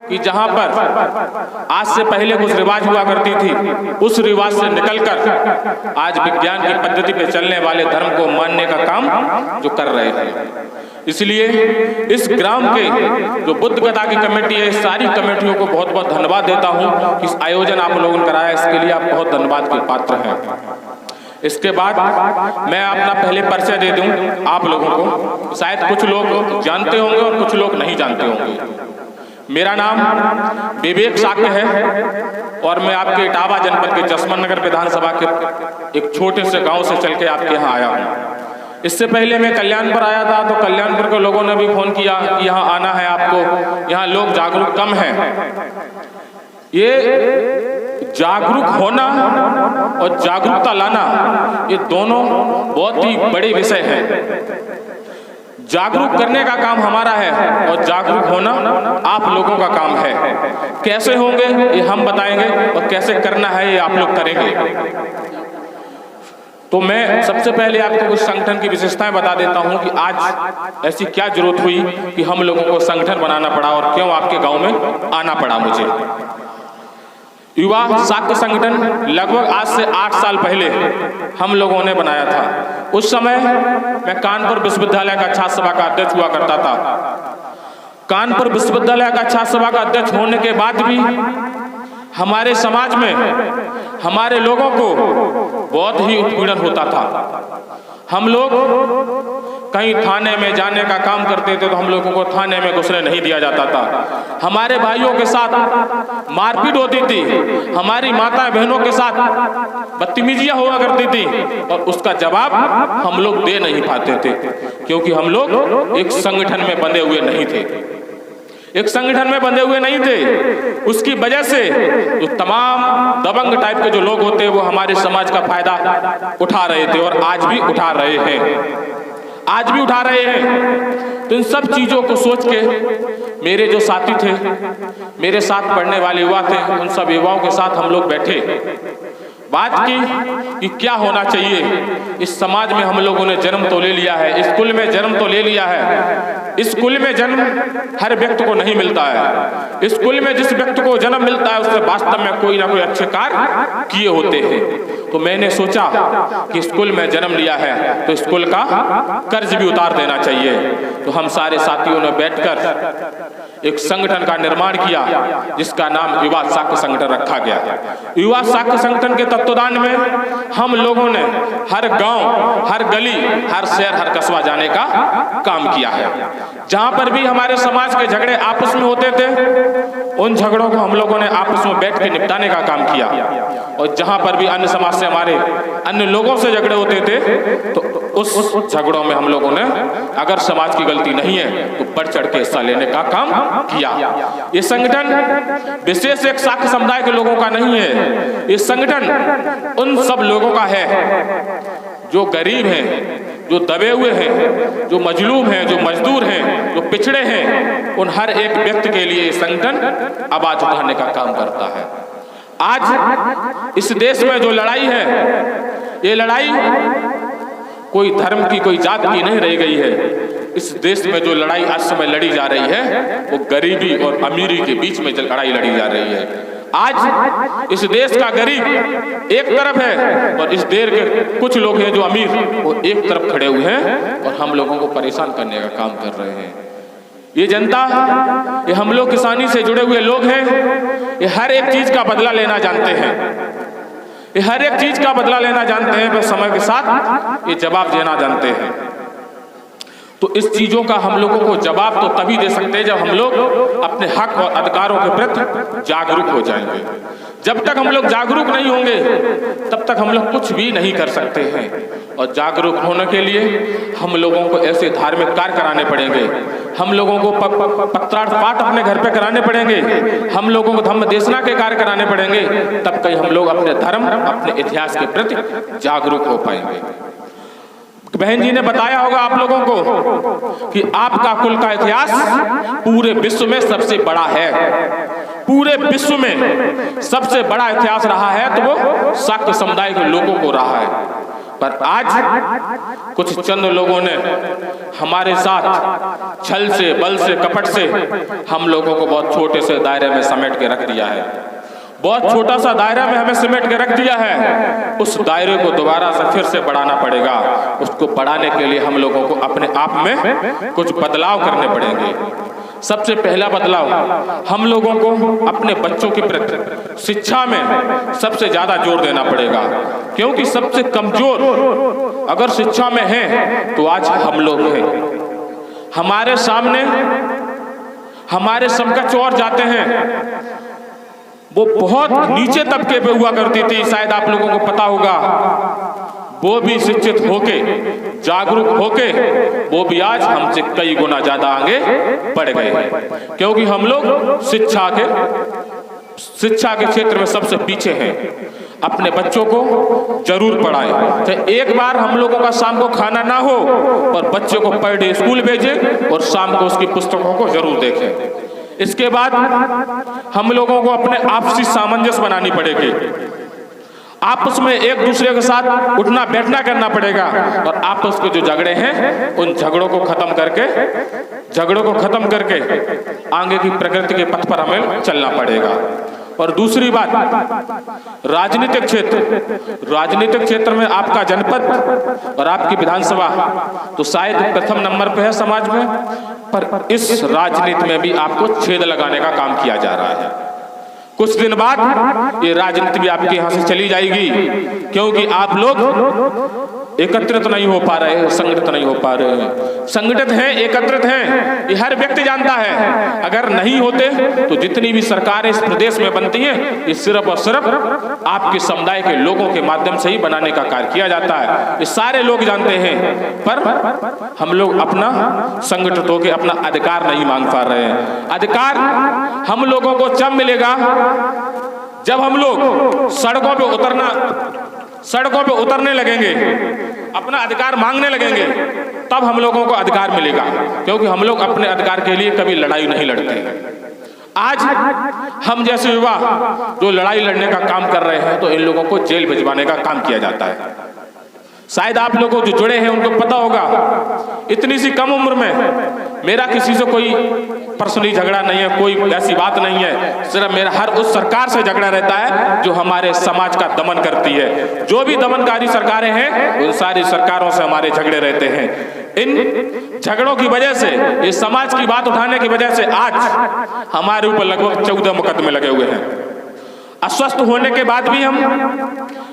कि जहां पर आज से पहले कुछ रिवाज हुआ करती थी, उस रिवाज से निकलकर आज विज्ञान की पद्धति पे चलने वाले धर्म को मानने का काम जो कर रहे हैं। इसलिए इस ग्राम के जो बुद्ध गदा की कमेटी है, सारी कमेटियों को बहुत बहुत धन्यवाद देता हूं कि इस आयोजन आप लोगों ने कराया, इसके लिए आप बहुत धन्यवाद के पात्र हैं। इसके बाद मैं अपना पहले परिचय दे दूं आप लोगों को, शायद कुछ लोग जानते होंगे और कुछ लोग नहीं जानते होंगे। मेरा नाम विवेक साक्य है और मैं आपके इटावा जनपद के जसमन नगर विधानसभा के एक छोटे से गांव से चल के आपके यहाँ आया हूँ। इससे पहले मैं कल्याणपुर आया था, तो कल्याणपुर के लोगों ने भी फोन किया कि यहाँ आना है आपको, यहाँ लोग जागरूक कम हैं। ये जागरूक होना और जागरूकता लाना, ये दोनों बहुत ही बड़े विषय हैं। जागरूक करने का काम हमारा है और जागरूक होना आप लोगों का काम है। कैसे होंगे ये हम बताएंगे और कैसे करना है ये आप लोग करेंगे। तो मैं सबसे पहले आपको कुछ संगठन की विशेषताएं बता देता हूं कि आज ऐसी क्या जरूरत हुई कि हम लोगों को संगठन बनाना पड़ा और क्यों आपके गांव में आना पड़ा मुझे। युवा साक्य संगठन लगभग आज से 8 साल पहले हम लोगों ने बनाया था। उस समय मैं कानपुर विश्वविद्यालय का छात्र सभा का अध्यक्ष हुआ करता था। कानपुर विश्वविद्यालय का छात्र सभा का अध्यक्ष होने के बाद भी हमारे समाज में हमारे लोगों को बहुत ही उत्पीड़न होता था। हम लोग कहीं थाने में जाने का काम करते थे तो हम लोगों को थाने में घुसने नहीं दिया जाता था। हमारे भाइयों के साथ मारपीट होती थी, हमारी माता बहनों के साथ बदतमीजियां हुआ करती थी और उसका जवाब हम लोग दे नहीं पाते थे, क्योंकि हम लोग एक संगठन में बंधे हुए नहीं थे। एक संगठन में बंधे हुए नहीं थे, उसकी वजह से जो तमाम दबंग टाइप के जो लोग होते हैं वो हमारे समाज का फायदा उठा रहे थे और आज भी उठा रहे हैं, आज भी उठा रहे हैं। तो इन सब चीजों को सोच के मेरे जो साथी थे, मेरे साथ पढ़ने वाले युवा थे, उन सब युवाओं के साथ हम लोग बैठे, बात की कि क्या होना चाहिए। इस समाज में हम लोगों ने जन्म तो ले लिया है, स्कूल में जन्म तो ले लिया है। स्कूल में जन्म हर व्यक्ति को नहीं मिलता है। स्कूल में जिस व्यक्ति को जन्म मिलता है उसने वास्तव में कोई ना कोई अच्छे कार्य किए होते हैं। तो मैंने सोचा कि स्कूल में जन्म लिया है तो स्कूल का कर्ज भी उतार देना चाहिए। तो हम सारे साथियों ने बैठकर एक संगठन का निर्माण किया जिसका नाम युवा साक्य संगठन रखा गया। युवा साक्य संगठन के तत्वाधान में हम लोगों ने हर गांव, हर गली, हर शहर, हर कस्बा जाने का काम किया है। जहां पर भी हमारे समाज के झगड़े आपस में होते थे, उन झगड़ों को हम लोगों ने आपस में बैठ के निपटाने का काम किया। और जहां पर भी अन्य समाज से हमारे अन्य लोगों से झगड़े होते थे तो उस झगड़ों में हम लोगों ने अगर समाज की गलती नहीं है तो बढ़ चढ़ के हिस्सा लेने का काम किया। ये संगठन विशेष एक साक्य समुदाय के लोगों का नहीं है, ये संगठन उन सब लोगों का है जो गरीब हैं, जो दबे हुए हैं, जो मजलूम हैं, जो मजदूर हैं, जो पिछड़े हैं। उन हर एक व्यक्ति के लिए संगठन आवाज उठाने का काम करता है। आज इस देश में जो लड़ाई है, ये लड़ाई कोई धर्म की, कोई जात की नहीं रह गई है। इस देश में जो लड़ाई आज समय लड़ी जा रही है वो गरीबी और अमीरी के बीच में लड़ाई लड़ी जा रही है। आज इस देश का गरीब एक तरफ है और इस देश के कुछ लोग हैं जो अमीर, वो एक तरफ खड़े हुए हैं और हम लोगों को परेशान करने का काम कर रहे हैं। ये जनता, ये हम लोग किसानी से जुड़े हुए लोग हैं, ये हर एक चीज का बदला लेना जानते हैं, ये हर एक चीज का बदला लेना जानते हैं, पर समय के साथ ये जवाब देना जानते हैं। तो इस चीजों का हम लोगों को जवाब तो तभी दे सकते हैं जब हम लोग अपने हक और अधिकारों के प्रति जागरूक हो जाएंगे। जब तक हम लोग जागरूक नहीं होंगे तब तक हम लोग कुछ भी नहीं कर सकते हैं। और जागरूक होने के लिए हम लोगों को ऐसे धार्मिक कार्य कराने पड़ेंगे, हम लोगों को पत्रार्थ पाठ अपने घर पे कराने पड़ेंगे, हम लोगों को धम्म देशना के कार्य कराने पड़ेंगे, तब कहीं हम लोग अपने धर्म, अपने इतिहास के प्रति जागरूक हो पाएंगे। बहन जी ने बताया होगा आप लोगों को कि आपका कुल का इतिहास पूरे विश्व में सबसे बड़ा है। पूरे विश्व में सबसे बड़ा इतिहास रहा है तो वो साक्य समुदाय के लोगों को रहा है। पर आज कुछ चंद लोगों ने हमारे साथ छल से, बल से, कपट से हम लोगों को बहुत छोटे से दायरे में समेट के रख दिया है। बहुत छोटा सा दायरा में हमें समेट के रख दिया है। उस दायरे को दोबारा से फिर से बढ़ाना पड़ेगा। उसको बढ़ाने के लिए हम लोगों को अपने आप में कुछ बदलाव करने पड़ेंगे। सबसे पहला बदलाव, हम लोगों को अपने बच्चों की प्रति शिक्षा में सबसे ज्यादा जोर देना पड़ेगा, क्योंकि सबसे कमजोर अगर शिक्षा में है तो आज हम लोग हैं। हमारे सामने हमारे समकक्ष और जाते हैं, वो बहुत नीचे तबके पे हुआ करती थी, शायद आप लोगों को पता होगा। वो भी शिक्षित होके, जागरूक होके, वो भी आज हमसे कई गुना ज्यादा आगे बढ़ गए, क्योंकि हम लोग शिक्षा के क्षेत्र में सबसे पीछे हैं। अपने बच्चों को जरूर पढ़ाएं। तो एक बार हम लोगों का शाम को खाना ना हो, पर बच्चों को पर डे स्कूल भेजें और शाम को उसकी पुस्तकों को जरूर देखें। इसके बाद हम लोगों को अपने आपसी सामंजस्य बनानी पड़ेगी। आपस में एक दूसरे के साथ उठना बैठना करना पड़ेगा, और आपस के जो झगड़े हैं उन झगड़ों को खत्म करके आगे की प्रगति के पथ पर हमें चलना पड़ेगा। और दूसरी बात, राजनीतिक क्षेत्र में आपका जनपद और आपकी विधानसभा तो शायद प्रथम नंबर पे है समाज में, पर इस राजनीति में भी आपको छेद लगाने का काम किया जा रहा है। कुछ दिन बाद ये राजनीति भी आपके यहाँ से चली जाएगी, क्योंकि आप लोग एकत्रित नहीं हो पा रहे, संगठित नहीं हो पा रहे। संगठित हैं, एकत्रित हैं, ये हर व्यक्ति जानता है। अगर नहीं होते तो जितनी भी सरकारें इस प्रदेश में बनती हैं, ये सिर्फ और सिर्फ आपके समुदाय के लोगों के माध्यम से ही बनाने का कार्य किया जाता है। ये सारे लोग जानते हैं, पर हम लोग अपना संगठित होकर अपना अधिकार नहीं मांग पा रहे हैं। अधिकार हम लोगों को जब मिलेगा जब हम लोग सड़कों पे उतरने लगेंगे, अपना अधिकार मांगने लगेंगे, तब हम लोगों को अधिकार मिलेगा, क्योंकि हम लोग अपने अधिकार के लिए कभी लड़ाई नहीं लड़ते। आज हम जैसे युवा जो लड़ाई लड़ने का काम कर रहे हैं, तो इन लोगों को जेल भिजवाने का काम किया जाता है। शायद आप लोगों जो जुड़े हैं उनको पता होगा, इतनी सी कम उम्र में मेरा किसी से कोई पर्सनली झगड़ा नहीं है, कोई ऐसी बात नहीं है। सिर्फ मेरा हर उस सरकार से झगड़ा रहता है जो हमारे समाज का दमन करती है। जो भी दमनकारी सरकारें हैं, उन सारी सरकारों से हमारे झगड़े रहते हैं। इन झगड़ों की वजह से, इस समाज की बात उठाने की वजह से आज हमारे ऊपर लगभग 14 मुकदमे लगे हुए हैं। अस्वस्थ होने के बाद भी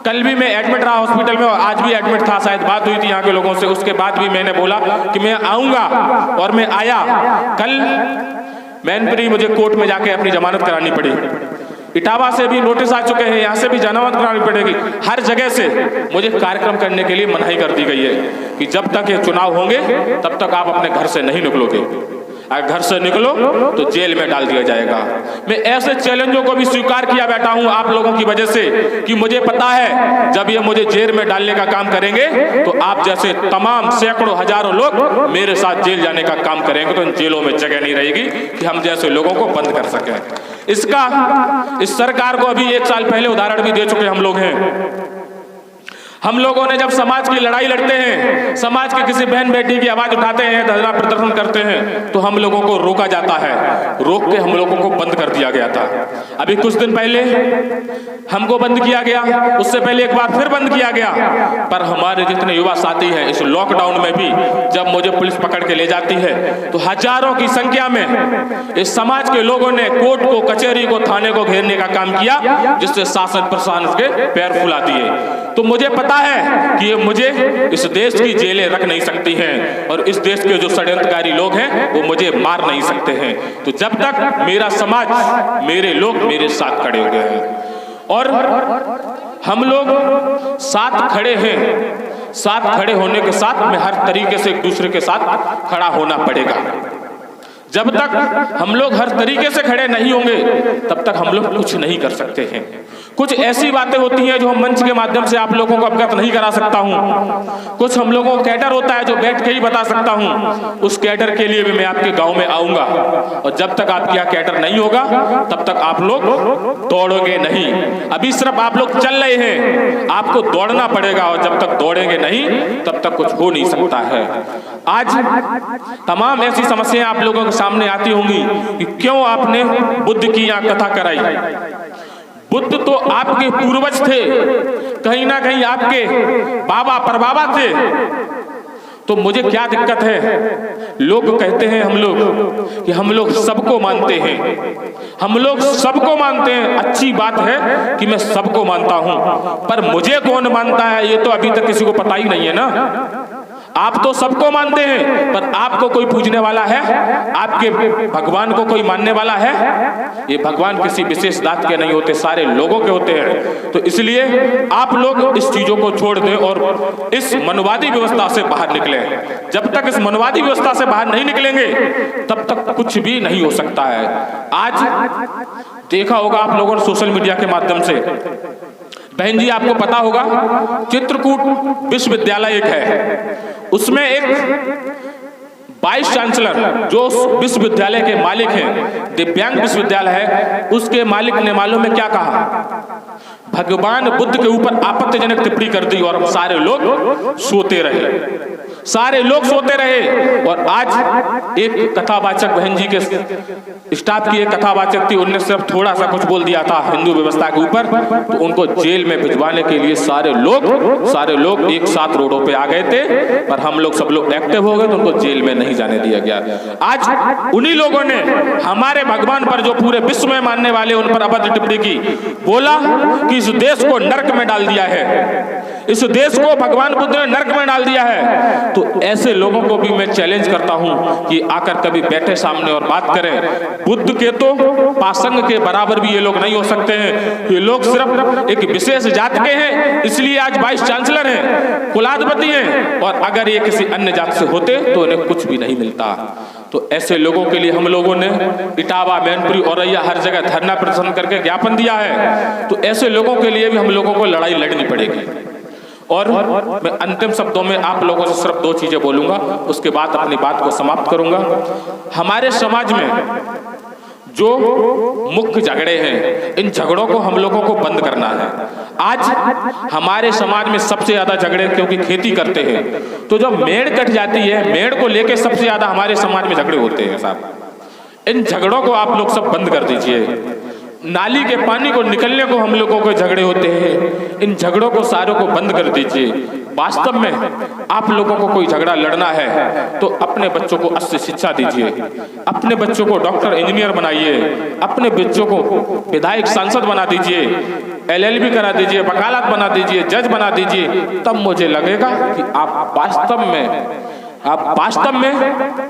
कल भी मैं एडमिट रहा हॉस्पिटल में, और आज भी एडमिट था, शायद बात हुई थी यहाँ के लोगों से। उसके बाद भी मैंने बोला कि मैं आऊंगा, और मैं आया। कल मैनपुरी मुझे कोर्ट में जाके अपनी जमानत करानी पड़ी। इटावा से भी नोटिस आ चुके हैं, यहाँ से भी जमानत करानी पड़ेगी। हर जगह से मुझे कार्यक्रम करने के लिए मनाही कर दी गई है कि जब तक ये चुनाव होंगे तब तक आप अपने घर से नहीं निकलोगे। अगर घर से निकलो तो जेल में डाल दिया जाएगा। मैं ऐसे चैलेंजों को भी स्वीकार किया बैठा हूं आप लोगों की वजह से, कि मुझे पता है जब ये मुझे जेल में डालने का काम करेंगे तो आप जैसे तमाम सैकड़ों हजारों लोग मेरे साथ जेल जाने का काम करेंगे, तो इन जेलों में जगह नहीं रहेगी कि हम जैसे लोगों को बंद कर सकें। इस सरकार को अभी 1 साल पहले उदाहरण भी दे चुके हम लोग हैं। हम लोगों ने जब समाज की लड़ाई लड़ते हैं, समाज के किसी बहन बेटी की आवाज उठाते हैं, धरना प्रदर्शन करते हैं, तो हम लोगों को रोका जाता है। रोक के हम लोगों को बंद कर दिया गया था। अभी कुछ दिन पहले हमको बंद किया गया, उससे पहले एक बार फिर बंद किया गया। पर हमारे जितने युवा साथी हैं, इस लॉकडाउन में भी जब मुझे पुलिस पकड़ के ले जाती है तो हजारों की संख्या में इस समाज के लोगों ने कोर्ट को, कचहरी को, थाने को घेरने का काम किया, जिससे शासन प्रशासन के पैर फुला दिए। तो मुझे पता है कि ये मुझे इस देश की जेलें रख नहीं सकती हैं, और इस देश के जो षड्यंत्रकारी लोग हैं वो मुझे मार नहीं सकते हैं। तो जब तक मेरा समाज, मेरे लोग मेरे साथ खड़े हो गए हैं, और हम लोग साथ खड़े हैं, साथ खड़े होने के साथ में हर तरीके से एक दूसरे के साथ खड़ा होना पड़ेगा। जब तक हम लोग हर तरीके से खड़े नहीं होंगे तब तक हम लोग कुछ नहीं कर सकते हैं। कुछ ऐसी बातें होती हैं जो हम मंच के माध्यम से आप लोगों को अवगत नहीं करा सकता हूं। कुछ हम लोगों को कैडर होता है जो बैठ के ही बता सकता हूं। उस कैडर के लिए भी मैं आपके गांव में आऊंगा, और जब तक आपके यहाँ कैडर नहीं होगा तब तक आप लोग दौड़ोगे नहीं। अभी सिर्फ आप लोग चल रहे हैं, आपको दौड़ना पड़ेगा, और जब तक दौड़ेंगे नहीं तब तक कुछ हो नहीं सकता है। आज तमाम ऐसी समस्याएं आप लोगों के सामने आती होंगी कि क्यों आपने बुद्ध की यहाँ कथा कराई। बुद्ध तो आपके पूर्वज थे, कहीं ना कहीं आपके बाबा परबाबा थे, तो मुझे क्या दिक्कत है। लोग कहते हैं हम लोग सबको मानते हैं, हम लोग सबको मानते हैं। अच्छी बात है कि मैं सबको मानता हूं, पर मुझे कौन मानता है ये तो अभी तक किसी को पता ही नहीं है ना। आप तो सबको मानते हैं, पर आपको कोई पूजने वाला है? आपके भगवान को कोई मानने वाला है? ये भगवान किसी विशेष जात के नहीं होते, सारे लोगों के होते हैं। तो इसलिए आप लोग इस चीजों को छोड़ दें और इस मनवादी व्यवस्था से बाहर निकलें। जब तक इस मनवादी व्यवस्था से बाहर नहीं निकलेंगे तब तक कुछ भी नहीं हो सकता है। आज देखा होगा आप लोगों ने सोशल मीडिया के माध्यम से, बहन जी आपको पता होगा चित्रकूट विश्वविद्यालय एक है, उसमें एक वाइस चांसलर जो विश्वविद्यालय के मालिक हैं, दिव्यांग विश्वविद्यालय है, उसके मालिक ने मालूम है क्या कहा? भगवान बुद्ध के ऊपर आपत्तिजनक टिप्पणी कर दी और हम सारे लोग सोते रहे, सारे लोग सोते रहे। और आज एक कथावाचक बहन जी के स्टाफ की एक कथावाचक थी, उनने सिर्फ थोड़ा सा कुछ बोल दिया था हिंदू व्यवस्था के ऊपर, तो उनको जेल में भिजवाने के लिए सारे लोग एक साथ रोडों पे आ गए थे, पर हम लोग सब लोग एक्टिव हो गए तो उनको जेल में नहीं जाने दिया गया। आज उन्हीं लोगों ने हमारे भगवान पर, जो पूरे विश्व में मानने वाले, उन पर अभद्र टिप्पणी की, बोला कि इस देश को नरक में डाल दिया है, इस देश को भगवान बुद्ध ने नरक में डाल दिया है। तो ऐसे लोगों को भी मैं चैलेंज करता हूं कि आकर कभी बैठे सामने और बात करें। बुद्ध के तो पासंग के बराबर भी ये लोग नहीं हो सकते हैं। ये लोग सिर्फ एक विशेष जात के हैं, इसलिए आज वाइस चांसलर हैं, कुलाधिपति हैं, और अगर ये किसी अन्य जात से होते तो इन्हें कुछ भी नहीं मिलता। तो ऐसे लोगों के लिए हम लोगों ने इटावा, मैनपुरी, औरैया हर जगह धरना प्रदर्शन करके ज्ञापन दिया है। तो ऐसे लोगों के लिए भी हम लोगों को लड़ाई लड़नी पड़ेगी। और मैं अंतिम शब्दों में आप लोगों से सिर्फ 2 चीजें बोलूंगा, उसके बाद अपनी बात को समाप्त करूंगा। हमारे समाज में जो मुख्य झगड़े हैं, इन झगड़ों को हम लोगों को बंद करना है। आज हमारे समाज में सबसे ज्यादा झगड़े क्योंकि खेती करते हैं, तो जब मेड़ कट जाती है, मेड़ को लेकर सबसे ज्यादा हमारे समाज में झगड़े होते हैं साहब। इन झगड़ों को आप लोग सब बंद कर दीजिए। नाली के पानी को निकलने को हम लोगों को झगड़े होते हैं, इन झगड़ों को सारों को बंद कर दीजिए। वास्तव में आप लोगों को कोई झगड़ा लड़ना है तो अपने बच्चों को अच्छी शिक्षा दीजिए, अपने बच्चों को डॉक्टर इंजीनियर बनाइए, अपने बच्चों को विधायक सांसद बना दीजिए, LLB करा दीजिए, वकालत बना दीजिए, जज बना दीजिए। तब मुझे लगेगा कि आप वास्तव में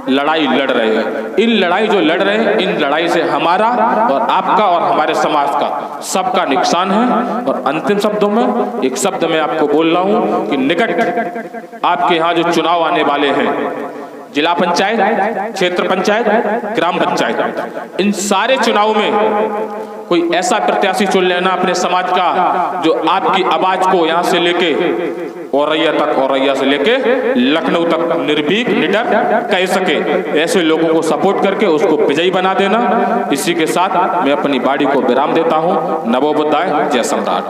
लड़ाई लड़ रहे हैं। इन लड़ाई जो लड़ रहे हैं, इन लड़ाई से हमारा और आपका और हमारे समाज का सबका नुकसान है। और अंतिम शब्दों में एक शब्द मैं आपको बोल रहा हूं कि निकट आपके यहाँ जो चुनाव आने वाले हैं, जिला पंचायत, क्षेत्र पंचायत, ग्राम पंचायत, इन सारे चुनाव में कोई ऐसा प्रत्याशी चुन लेना अपने समाज का जो आपकी आवाज को यहाँ से लेके औरैया तक, औरैया से लेके लखनऊ तक निर्भीक, निडर कह सके। ऐसे लोगों को सपोर्ट करके उसको विजयी बना देना। इसी के साथ मैं अपनी बाड़ी को विराम देता हूँ। नमो बुद्धाय, जय सम्राट।